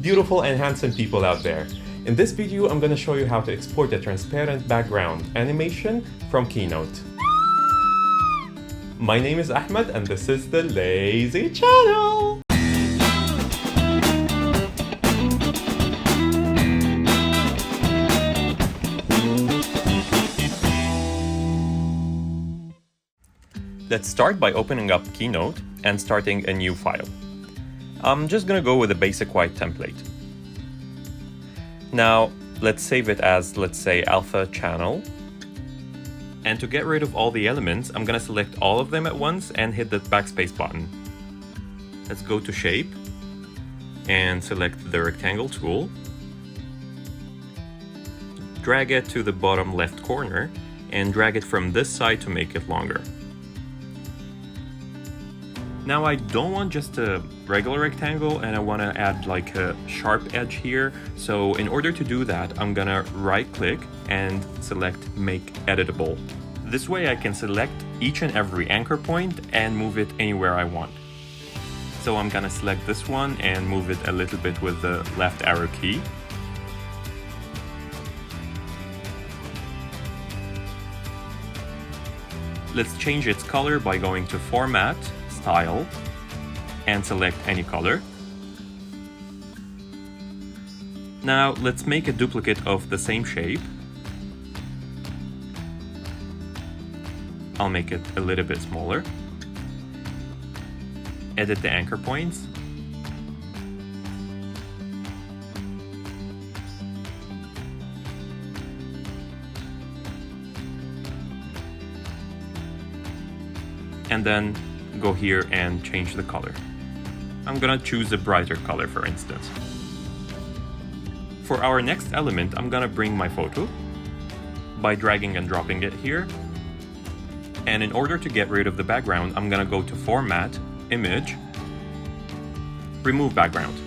beautiful and handsome people out there. In this video, I'm going to show you how to export a transparent background animation from Keynote. My name is Ahmed and this is the Lazy Channel! Let's start by opening up Keynote and starting a new file. I'm just gonna go with a basic white template. Now, let's save it as, let's say, alpha channel. And to get rid of all the elements, I'm gonna select all of them at once and hit the backspace button. Let's go to shape and select the rectangle tool. Drag it to the bottom left corner and drag it from this side to make it longer. Now I don't want just a regular rectangle and I want to add like a sharp edge here. So in order to do that, I'm gonna right click and select make editable. This way I can select each and every anchor point and move it anywhere I want. So I'm gonna select this one and move it a little bit with the left arrow key. Let's change its color by going to Format, Style, and select any color. Now let's make a duplicate of the same shape. I'll make it a little bit smaller. Edit the anchor points. And then go here and change the color. I'm gonna choose a brighter color, for instance. For our next element, I'm gonna bring my photo by dragging and dropping it here. And in order to get rid of the background, I'm gonna go to Format, Image, Remove Background,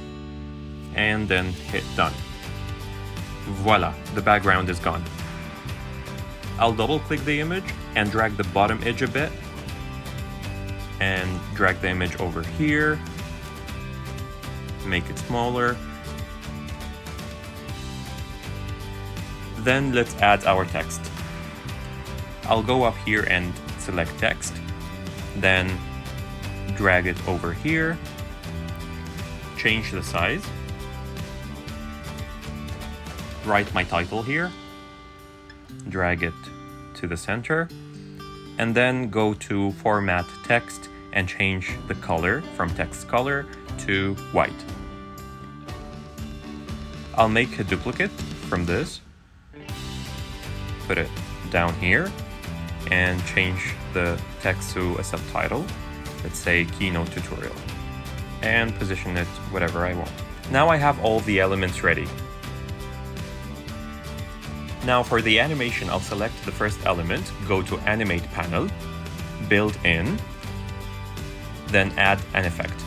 and then hit Done. Voila, the background is gone. I'll double click the image and drag the bottom edge a bit and drag the image over here, make it smaller. Then let's add our text. I'll go up here and select text, then drag it over here, change the size, write my title here, drag it to the center, and then go to Format Text and change the color from text color to white. I'll make a duplicate from this, put it down here, and change the text to a subtitle, let's say Keynote Tutorial, and position it whatever I want. Now I have all the elements ready. Now for the animation, I'll select the first element, go to Animate panel, Build in, then add an effect.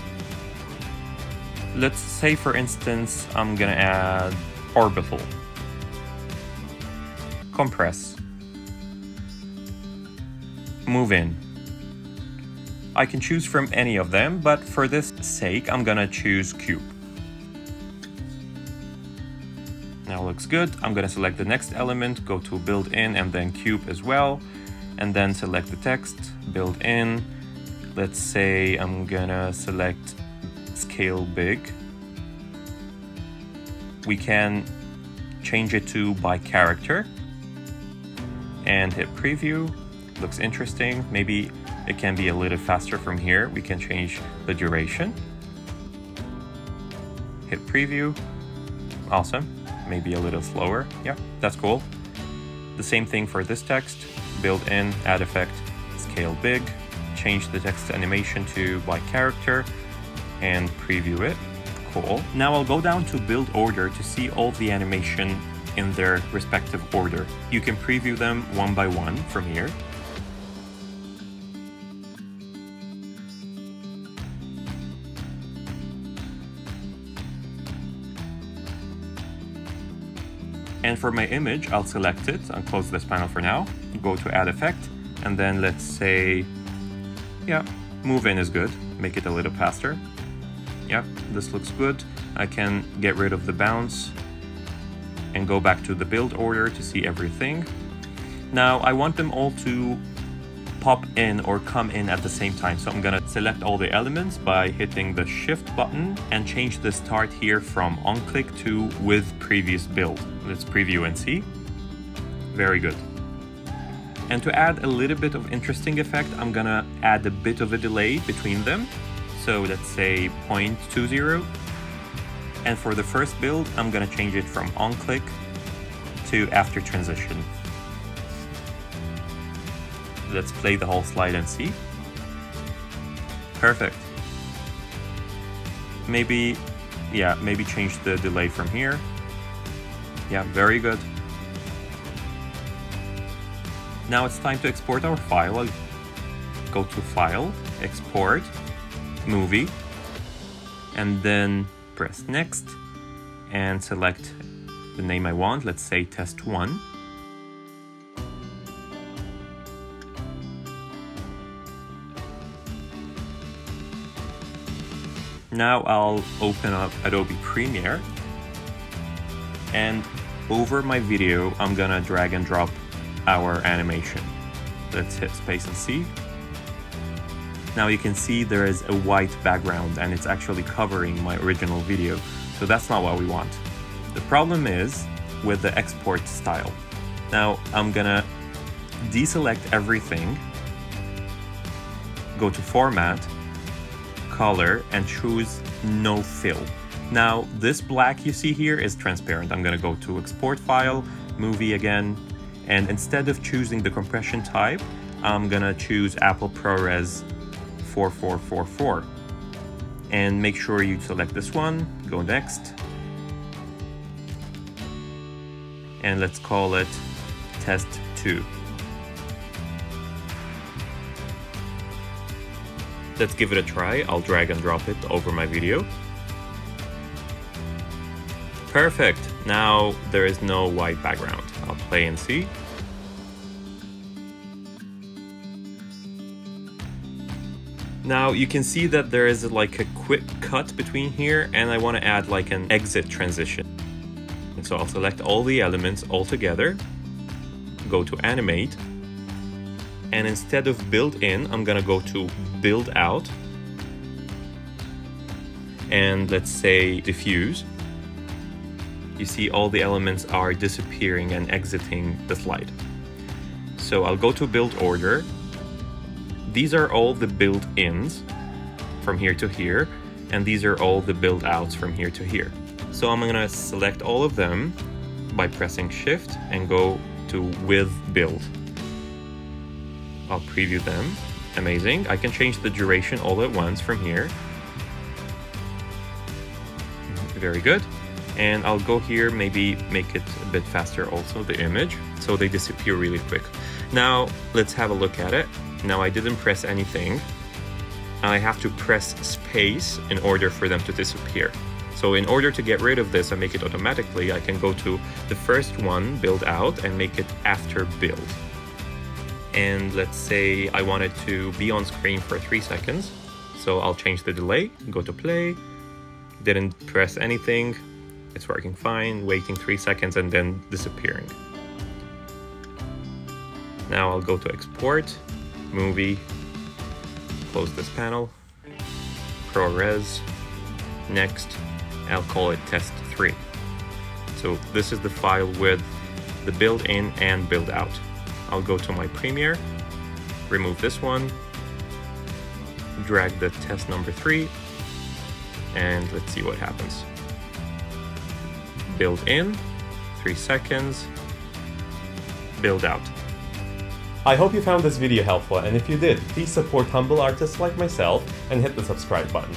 Let's say, for instance, I'm gonna add orbital, compress, move in. I can choose from any of them, but for this sake, I'm gonna choose cube. Now looks good. I'm gonna select the next element, go to build in and then cube as well, and then select the text, build in. Let's say I'm gonna select scale big. We can change it to by character and hit preview. Looks interesting. Maybe it can be a little faster from here. We can change the duration. Hit preview. Awesome. Maybe a little slower. Yeah, that's cool. The same thing for this text. Build in, add effect, scale big, change the text animation to by character, and preview it. Cool. Now I'll go down to build order to see all the animation in their respective order. You can preview them one by one from here. And for my image, I'll select it and close this panel for now. Go to add effect, and then let's say, yeah, move in is good. Make it a little faster. Yeah, this looks good. I can get rid of the bounce and go back to the build order to see everything. Now I want them all to pop in or come in at the same time. So I'm gonna select all the elements by hitting the shift button and change the start here from on click to with previous build. Let's preview and see. Very good. And to add a little bit of interesting effect, I'm gonna add a bit of a delay between them. So let's say 0.20. And for the first build, I'm gonna change it from on click to after transition. Let's play the whole slide and see. Perfect. Maybe change the delay from here. Yeah, very good. Now it's time to export our file. I'll go to File, Export, Movie, and then press Next and select the name I want. Let's say Test 1. Now I'll open up Adobe Premiere, and over my video I'm gonna drag and drop our animation. Let's hit space and see. Now you can see there is a white background and it's actually covering my original video, so that's not what we want. The problem is with the export style. Now I'm gonna deselect everything, go to Format, Color, and choose No Fill. Now this black you see here is transparent. I'm gonna go to Export File, Movie again, and instead of choosing the compression type, I'm gonna choose Apple ProRes 4444. And make sure you select this one, go next. And let's call it Test 2. Let's give it a try. I'll drag and drop it over my video. Perfect. Now there is no white background. I'll play and see. Now you can see that there is like a quick cut between here, and I want to add like an exit transition. And so I'll select all the elements all together, go to Animate, and instead of Build In, I'm gonna go to Build Out, and let's say Diffuse. You see all the elements are disappearing and exiting the slide. So I'll go to Build Order. These are all the build-ins from here to here, and these are all the build-outs from here to here. So I'm gonna select all of them by pressing Shift and go to With Build. I'll preview them. Amazing. I can change the duration all at once from here. Very good. And I'll go here, maybe make it a bit faster also, the image, so they disappear really quick. Now let's have a look at it. Now I didn't press anything. I have to press space in order for them to disappear. So in order to get rid of this and make it automatically, I can go to the first one, Build Out, and make it after Build. And let's say I want it to be on screen for 3 seconds. So I'll change the delay, go to play, didn't press anything, it's working fine, waiting 3 seconds and then disappearing. Now I'll go to Export, Movie, close this panel, ProRes, next, I'll call it Test 3. So this is the file with the build-in and build-out. I'll go to my Premiere, remove this one, drag the test number 3, and let's see what happens. Build in, 3 seconds, build out. I hope you found this video helpful, and if you did, please support humble artists like myself and hit the subscribe button.